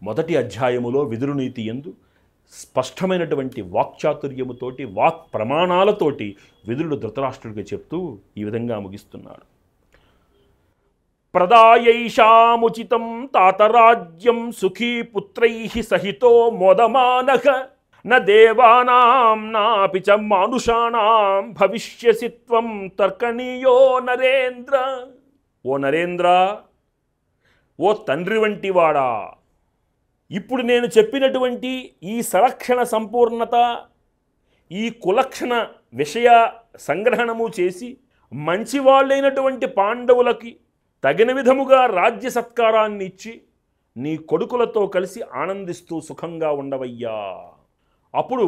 మొదటి అధ్యాయములో విదురునీతి యందు స్పష్టమైనటువంటి వాక్చాతుర్యముతోటి వాక్ ప్రమాణాలతోటి విదురుడు ధృతరాష్ట్రుడికి చెప్తూ ఈ విధంగా ముగిస్తున్నాడు. ప్రదాయైషాముచితం తాతరాజ్యం సుఖీ పుత్రైః సహితో మోదమానః న దేవానాం నాపి చ మానుషాణాం భవిష్యసి త్వం తర్కణీయో నరేంద్ర. ఓ నరేంద్ర, ఓ తండ్రి వంటి వాడా, ఇప్పుడు నేను చెప్పినటువంటి ఈ సలక్షణ సంపూర్ణత, ఈ కులక్షణ విషయ సంగ్రహణము చేసి మంచివాళ్ళైనటువంటి పాండవులకి తగిన విధముగా రాజ్య సత్కారాన్ని ఇచ్చి నీ కొడుకులతో కలిసి ఆనందిస్తూ సుఖంగా ఉండవయ్యా. అప్పుడు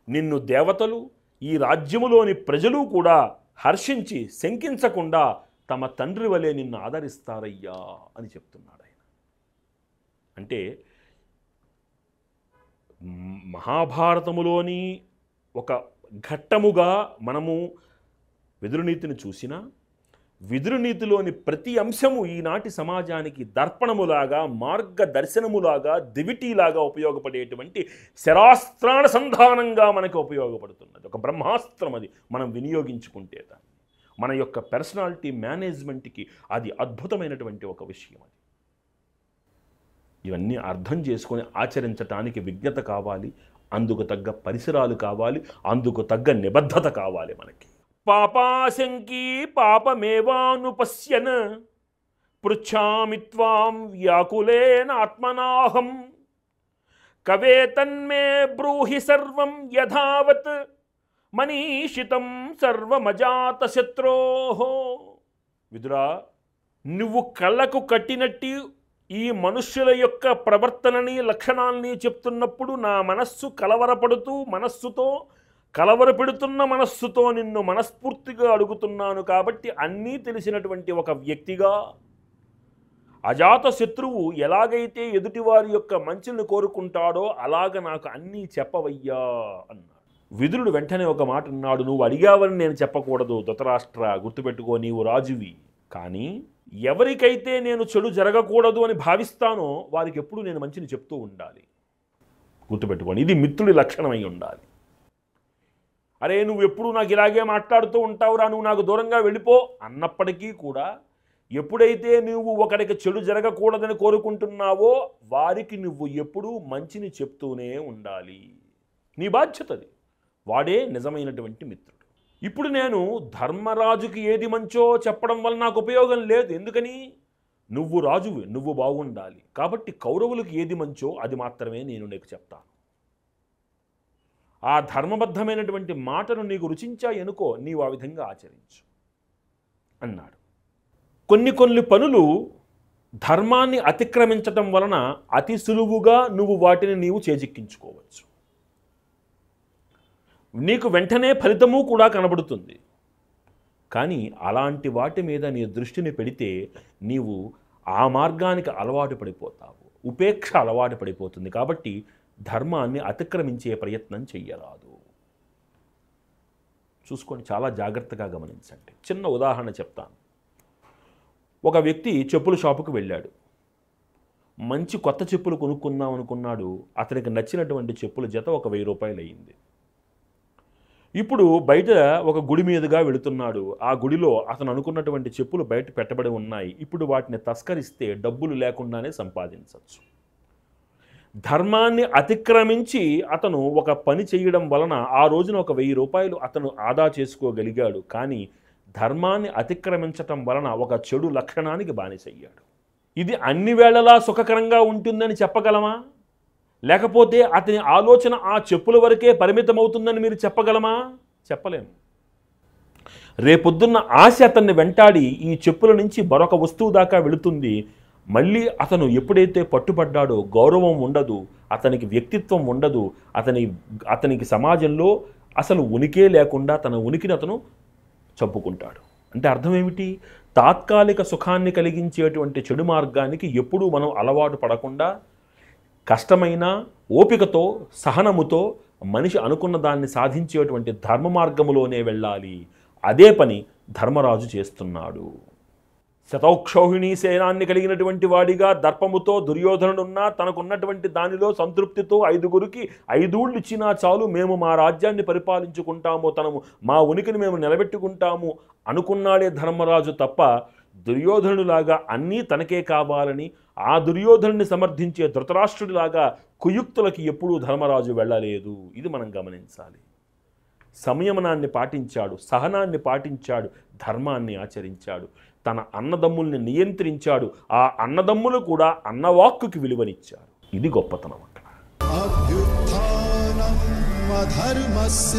నిన్ను దేవతలు, ఈ రాజ్యములోని ప్రజలు కూడా హర్షించి శంకించకుండా తమ తండ్రి వలె నిన్ను ఆదరిస్తారయ్యా అని చెప్తున్నాడు ఆయన. అంటే మహాభారతములోని ఒక ఘట్టముగా మనము విదురునీతిని చూసినా, విదురునీతిలోని ప్రతి అంశము ఈనాటి సమాజానికి దర్పణములాగా, మార్గదర్శనములాగా, దివిటీలాగా ఉపయోగపడేటువంటి శరాస్త్రానుసంధానంగా మనకు ఉపయోగపడుతున్నది. ఒక బ్రహ్మాస్త్రం అది మనం వినియోగించుకుంటే దాన్ని మన యొక్క పర్సనాలిటీ మేనేజ్మెంట్కి అది అద్భుతమైనటువంటి ఒక విషయం. అది ఇవన్నీ అర్థం చేసుకొని ఆచరించటానికి విజ్ఞత కావాలి, అందుకు తగ్గ పరిసరాలు కావాలి, అందుకు తగ్గ నిబద్ధత కావాలి మనకి. పాపాశంకీ పాపమేవానుపశ్యన్ పృచ్ఛామి త్వాం వ్యాకులేన ఆత్మనాహం కవే తన్మే బ్రూహి సర్వం యథావత్ మనీషితం సర్వమజాతశత్రోః. విదురా, నువ్వు కళ్ళకు కట్టినట్టి ఈ మనుష్యుల యొక్క ప్రవర్తనని, లక్షణాలని చెప్తున్నప్పుడు నా మనస్సు కలవరపెడుతున్న మనస్సుతో నిన్ను మనస్ఫూర్తిగా అడుగుతున్నాను. కాబట్టి అన్నీ తెలిసినటువంటి ఒక వ్యక్తిగా, అజాత శత్రువు ఎలాగైతే ఎదుటివారి యొక్క మంచిని కోరుకుంటాడో అలాగ నాకు అన్నీ చెప్పవయ్యా అన్నాడు. విదురుడు వెంటనే ఒక మాట అన్నాడు, నువ్వు అడిగావని నేను చెప్పకూడదు ధృతరాష్ట్ర, గుర్తుపెట్టుకో, నీవు రాజువి. కానీ ఎవరికైతే నేను చెడు జరగకూడదు అని భావిస్తానో వారికి ఎప్పుడు నేను మంచిని చెప్తూ ఉండాలి. గుర్తుపెట్టుకోండి, ఇది మిత్రుడి లక్షణమై ఉండాలి. అరే నువ్వు ఎప్పుడు నాకు ఇలాగే మాట్లాడుతూ ఉంటావురా, నువ్వు నాకు దూరంగా వెళ్ళిపో అన్నప్పటికీ కూడా ఎప్పుడైతే నువ్వు ఒకరికి చెడు జరగకూడదని కోరుకుంటున్నావో వారికి నువ్వు ఎప్పుడూ మంచిని చెప్తూనే ఉండాలి. నీ బాధ్యతది. వాడే నిజమైనటువంటి మిత్రుడు. ఇప్పుడు నేను ధర్మరాజుకి ఏది మంచో చెప్పడం వల్ల నాకు ఉపయోగం లేదు. ఎందుకని? నువ్వు రాజువి, నువ్వు బాగుండాలి. కాబట్టి కౌరవులకు ఏది మంచో అది మాత్రమే నేను నీకు చెప్తాను. ఆ ధర్మబద్ధమైనటువంటి మాటను నీకు రుచించాయనుకో, నీవు ఆ విధంగా ఆచరించు అన్నాడు. కొన్ని పనులు ధర్మాన్ని అతిక్రమించటం వలన అతి సులువుగా నువ్వు వాటిని నీవు చేజిక్కించుకోవచ్చు. నీకు వెంటనే ఫలితము కూడా కనబడుతుంది. కానీ అలాంటి వాటి మీద నీ దృష్టిని పెడితే నీవు ఆ మార్గానికి అలవాటు పడిపోతావు, ఉపేక్ష అలవాటు పడిపోతుంది. కాబట్టి ధర్మాన్ని అతిక్రమించే ప్రయత్నం చెయ్యరాదు. చూసుకోండి, చాలా జాగ్రత్తగా గమనించండి. చిన్న ఉదాహరణ చెప్తాను. ఒక వ్యక్తి చెప్పుల షాపుకు వెళ్ళాడు. మంచి కొత్త చెప్పులు కొనుక్కుందాం అనుకున్నాడు. అతనికి నచ్చినటువంటి చెప్పుల జత ఒక 1000 రూపాయలు అయ్యింది. ఇప్పుడు బయట ఒక గుడి మీదుగా వెళుతున్నాడు. ఆ గుడిలో అతను అనుకున్నటువంటి చెప్పులు బయట పెట్టబడి ఉన్నాయి. ఇప్పుడు వాటిని తస్కరిస్తే డబ్బులు లేకుండానే సంపాదించవచ్చు. ధర్మాన్ని అతిక్రమించి అతను ఒక పని చేయడం వలన ఆ రోజున ఒక 1000 రూపాయలు అతను ఆదా చేసుకోగలిగాడు. కానీ ధర్మాన్ని అతిక్రమించటం వలన ఒక చెడు లక్షణానికి బానిసయ్యాడు. ఇది అన్ని వేళలా సుఖకరంగా ఉంటుందని చెప్పగలమా? లేకపోతే అతని ఆలోచన ఆ చెప్పుల వరకే పరిమితమవుతుందని మీరు చెప్పగలమా? చెప్పలేము. రేపొద్దున్న ఆశ అతన్ని వెంటాడి ఈ చెప్పుల నుంచి మరొక వస్తువు దాకా వెళుతుంది. మళ్ళీ అతను ఎప్పుడైతే పట్టుబడ్డాడో గౌరవం ఉండదు, అతనికి వ్యక్తిత్వం ఉండదు, అతనికి సమాజంలో అసలు ఉనికే లేకుండా తన ఉనికిని అతను చంపుకుంటాడు. అంటే అర్థం ఏమిటి? తాత్కాలిక సుఖాన్ని కలిగించేటువంటి చెడు మార్గానికి ఎప్పుడూ మనం అలవాటు పడకుండా కష్టమైన ఓపికతో, సహనముతో మనిషి అనుకున్న దాన్ని సాధించేటువంటి ధర్మ మార్గములోనే వెళ్ళాలి. అదే పని ధర్మరాజు చేస్తున్నాడు. శతౌక్షౌహిణీ సేనాన్ని కలిగినటువంటి వాడిగా దర్పముతో దుర్యోధనుడున్నా తనకున్నటువంటి దానిలో సంతృప్తితో 5గురికి 5 ఊళ్ళు ఇచ్చినా చాలు, మేము మా రాజ్యాన్ని పరిపాలించుకుంటాము, మా ఉనికిని మేము నిలబెట్టుకుంటాము అనుకున్నాడే ధర్మరాజు తప్ప దుర్యోధనుడిలాగా అన్నీ తనకే కావాలని ఆ దుర్యోధనుడిని సమర్థించే ధృతరాష్ట్రుడిలాగా కుయుక్తులకి ఎప్పుడూ ధర్మరాజు వెళ్ళలేదు. ఇది మనం గమనించాలి. సంయమనాన్ని పాటించాడు, సహనాన్ని పాటించాడు, ధర్మాన్ని ఆచరించాడు, తన అన్నదమ్ముల్ని నియంత్రించాడు, ఆ అన్నదమ్ములు కూడా అన్నవాక్కుకి విలువనిచ్చారు. ఇది గొప్పతనం అక్కడ. అభ్యుత్థానం అధర్మస్య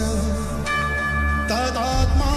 తదాత్మా